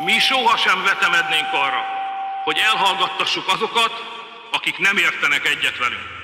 Mi sohasem vetemednénk arra, hogy elhallgattassuk azokat, akik nem értenek egyet velünk.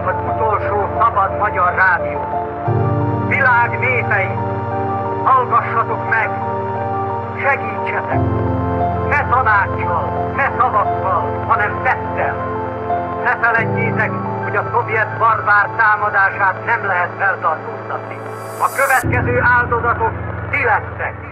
Az utolsó szabad magyar rádió. Világ népei, hallgassatok meg, segítsetek! Ne tanácssal, ne szavakkal, hanem tettel! Ne feledjétek, hogy a szovjet barbár támadását nem lehet feltartóztatni. A következő áldozatok ti lettek!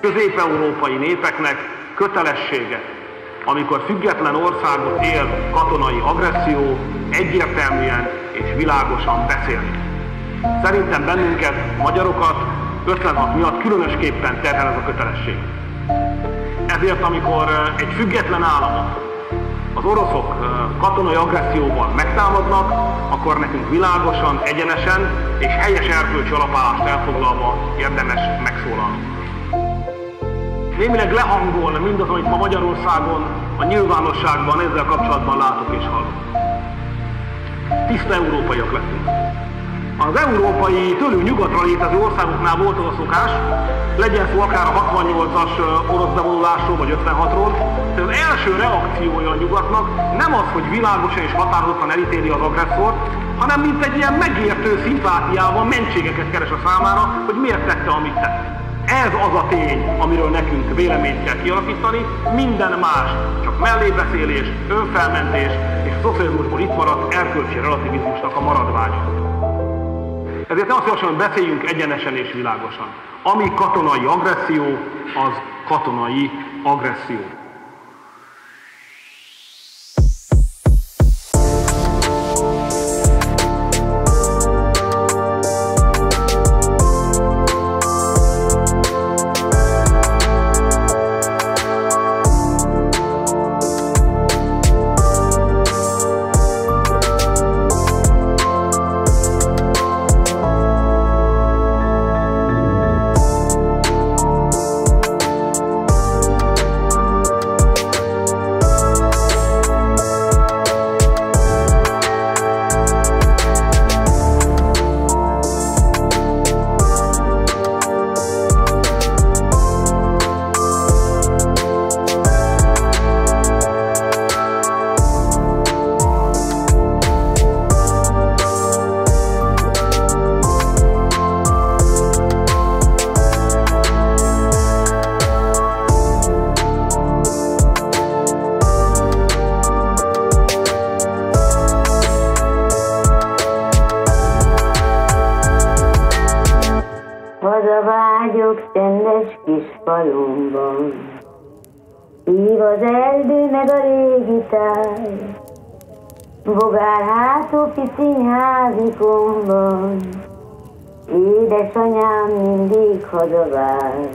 Közép-európai népeknek kötelessége, amikor független országot él katonai agresszió, egyértelműen és világosan beszélni. Szerintem bennünket, magyarokat 56 miatt különösképpen terhel ez a kötelesség. Ezért, amikor egy független államot az oroszok katonai agresszióval megtámadnak, akkor nekünk világosan, egyenesen és helyes erkölcsi alapállást elfoglalva érdemes megszólalnunk. Némileg lehangol mindaz, amit ma Magyarországon, a nyilvánosságban ezzel kapcsolatban látok és hallok. Tiszta európaiak lettünk. Az európai, tőlünk nyugatra létező országoknál volt az a szokás, legyen szó akár a 68-as orosz bevonulásról vagy 56-ról, de az első reakciója a nyugatnak nem az, hogy világosan és határozottan elítéli az agresszort, hanem mint egy ilyen megértő szimpátiával mentségeket keres a számára, hogy miért tette, amit tett. Ez az a tény, amiről nekünk véleményt kell kialakítani, minden más csak mellébeszélés, önfelmentés és a szocializmusból itt maradt erkölcsi relativizmusnak a maradványa. Ezért nem azt javaslom, hogy beszéljünk egyenesen és világosan. Ami katonai agresszió, az katonai agresszió. Hazavágyok csendes kis falumban, ív az erdő meg a régi táj, bogár hátó pisziny házikomban, Édesanyám mindig hazavár.